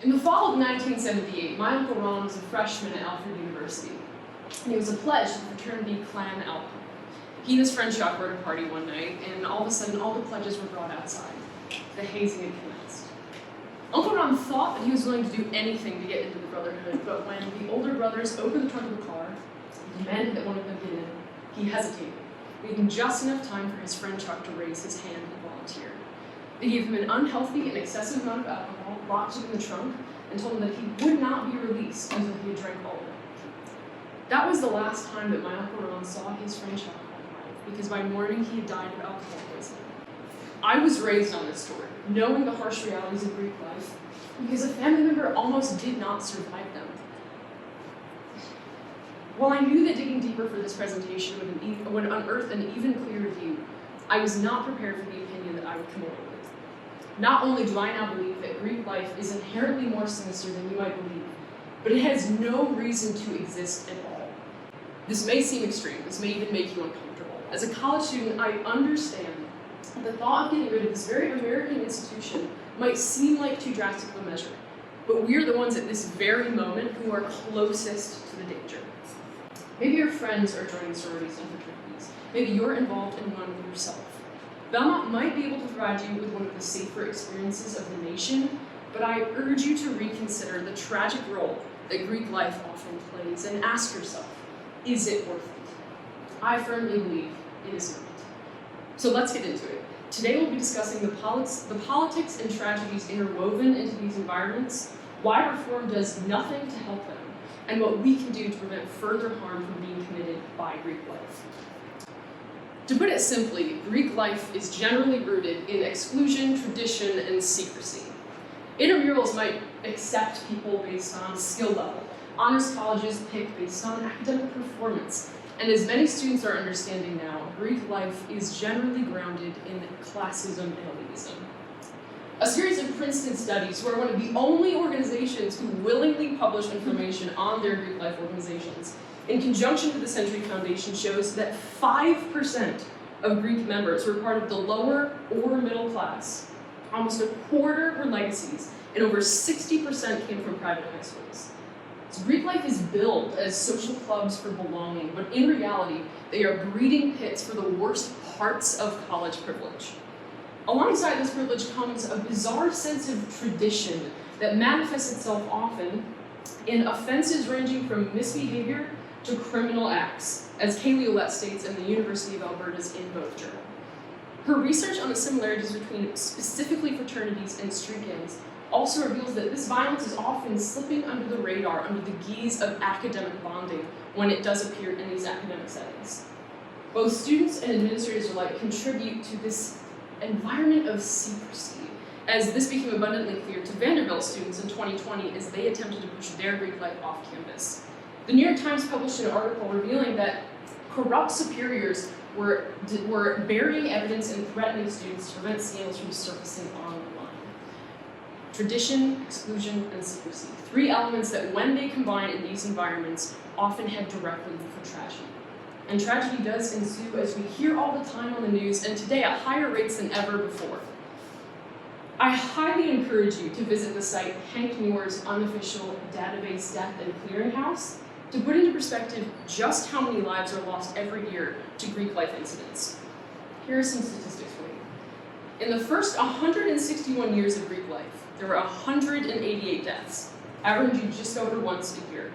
In the fall of 1978, my Uncle Ron was a freshman at Alfred University, and he was a pledge to the fraternity Clan Alpha. He and his friend Chuck were at a party one night, and all of a sudden, all the pledges were brought outside. The hazing had commenced. Uncle Ron thought that he was willing to do anything to get into the Brotherhood, but when the older brothers opened the trunk of the car and demanded that one of them get in, he hesitated, leaving just enough time for his friend Chuck to raise his hand and volunteer. They gave him an unhealthy and excessive amount of alcohol, locked him in the trunk, and told him that he would not be released until he had drank all of it. That was the last time that my Uncle Ron saw his friend Chuck alive, because by morning he had died of alcohol poisoning. I was raised on this story, knowing the harsh realities of Greek life, because a family member almost did not survive them. While I knew that digging deeper for this presentation would unearth an even clearer view, I was not prepared for the opinion that I would come away with. Not only do I now believe that Greek life is inherently more sinister than you might believe, but it has no reason to exist at all. This may seem extreme, this may even make you uncomfortable. As a college student, I understand the thought of getting rid of this very American institution might seem like too drastic of a measure, but we're the ones at this very moment who are closest to the danger. Maybe your friends are joining sororities and fraternities. Maybe you're involved in one yourself. Belmont might be able to provide you with one of the safer experiences of the nation, but I urge you to reconsider the tragic role that Greek life often plays and ask yourself, is it worth it? I firmly believe it is not. So let's get into it. Today we'll be discussing the politics and tragedies interwoven into these environments, why reform does nothing to help them, and what we can do to prevent further harm from being committed by Greek life. To put it simply, Greek life is generally rooted in exclusion, tradition, and secrecy. Intramurals might accept people based on skill level. Honors colleges pick based on academic performance. And as many students are understanding now, Greek life is generally grounded in classism and elitism. A series of Princeton studies, who are one of the only organizations who willingly publish information on their Greek life organizations, in conjunction with the Century Foundation, shows that 5% of Greek members were part of the lower or middle class. Almost a quarter were legacies, and over 60% came from private high schools. So Greek life is billed as social clubs for belonging, but in reality, they are breeding pits for the worst parts of college privilege. Alongside this privilege comes a bizarre sense of tradition that manifests itself often in offenses ranging from misbehavior to criminal acts, as Kaylee Ouellette states in the University of Alberta's In Both Journal. Her research on the similarities between specifically fraternities and street gangs also reveals that this violence is often slipping under the radar under the guise of academic bonding when it does appear in these academic settings. Both students and administrators alike contribute to this environment of secrecy, as this became abundantly clear to Vanderbilt students in 2020 as they attempted to push their Greek life off campus. The New York Times published an article revealing that corrupt superiors were burying evidence and threatening students to prevent scandals from surfacing online. Tradition, exclusion, and secrecy, three elements that, when they combine in these environments, often head directly for tragedy. And tragedy does ensue, as we hear all the time on the news, and today at higher rates than ever before. I highly encourage you to visit the site Hank Muir's unofficial database death and clearinghouse to put into perspective just how many lives are lost every year to Greek life incidents. Here are some statistics for you. In the first 161 years of Greek life, there were 188 deaths, averaging just over once a year.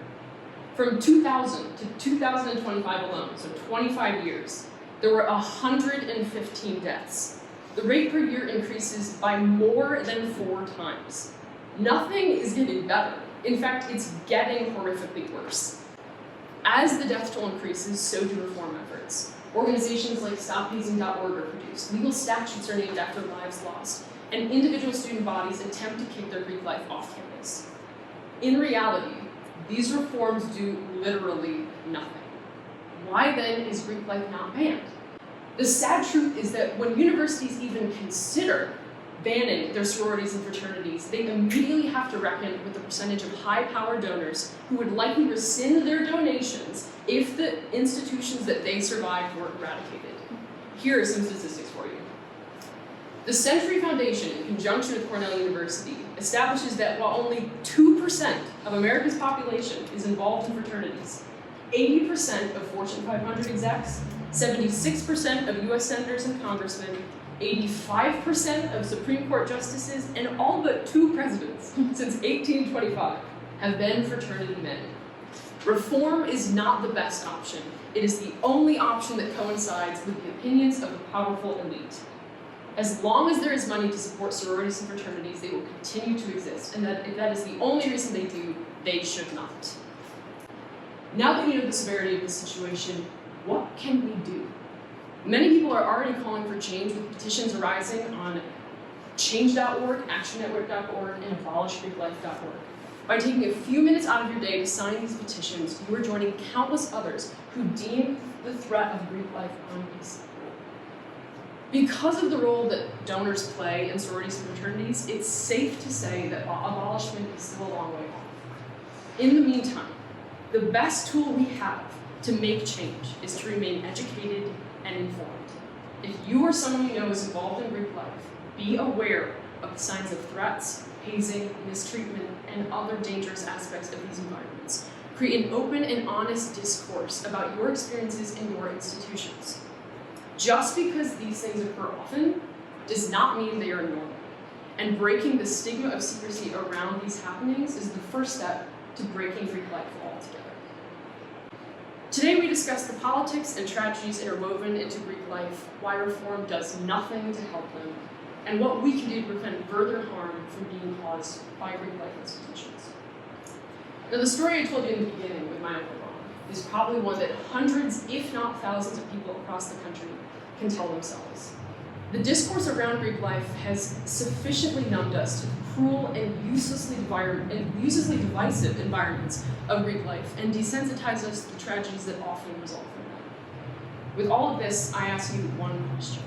From 2000 to 2025 alone, so 25 years, there were 115 deaths. The rate per year increases by more than 4 times. Nothing is getting better. In fact, it's getting horrifically worse. As the death toll increases, so do reform efforts. Organizations like StopHazing.org are produced. Legal statutes are named after lives lost. And individual student bodies attempt to kick their Greek life off campus. In reality, these reforms do literally nothing. Why then is Greek life not banned? The sad truth is that when universities even consider banning their sororities and fraternities, they immediately have to reckon with the percentage of high-powered donors who would likely rescind their donations if the institutions that they survived were eradicated. Here are some statistics for you. The Century Foundation, in conjunction with Cornell University, establishes that while only 2% of America's population is involved in fraternities, 80% of Fortune 500 execs, 76% of US senators and congressmen, 85% of Supreme Court justices, and all but 2 presidents since 1825 have been fraternity men. Reform is not the best option. It is the only option that coincides with the opinions of the powerful elite. As long as there is money to support sororities and fraternities, they will continue to exist, and that if that is the only reason they do, they should not. Now that you know the severity of this situation, what can we do? Many people are already calling for change with petitions arising on change.org, actionnetwork.org, and abolishgreeklife.org. By taking a few minutes out of your day to sign these petitions, you are joining countless others who deem the threat of Greek life unpeaceable. Because of the role that donors play in sororities and fraternities, it's safe to say that abolishment is still a long way off. In the meantime, the best tool we have to make change is to remain educated and informed. If you or someone you know is involved in Greek life, be aware of the signs of threats, hazing, mistreatment, and other dangerous aspects of these environments. Create an open and honest discourse about your experiences in your institutions. Just because these things occur often does not mean they are normal. And breaking the stigma of secrecy around these happenings is the first step to breaking Greek life altogether. Today we discuss the politics and tragedies interwoven into Greek life, why reform does nothing to help them, and what we can do to prevent further harm from being caused by Greek life institutions. Now, the story I told you in the beginning with my Uncle Ron is probably one that hundreds, if not thousands, of people across the country can tell themselves. The discourse around Greek life has sufficiently numbed us to the cruel and uselessly divisive environments of Greek life and desensitized us to the tragedies that often result from them. With all of this, I ask you one question.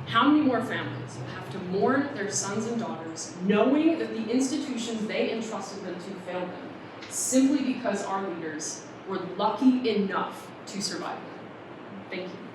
How many more families will have to mourn their sons and daughters, knowing that the institutions they entrusted them to failed them, simply because our leaders were lucky enough to survive them? Thank you.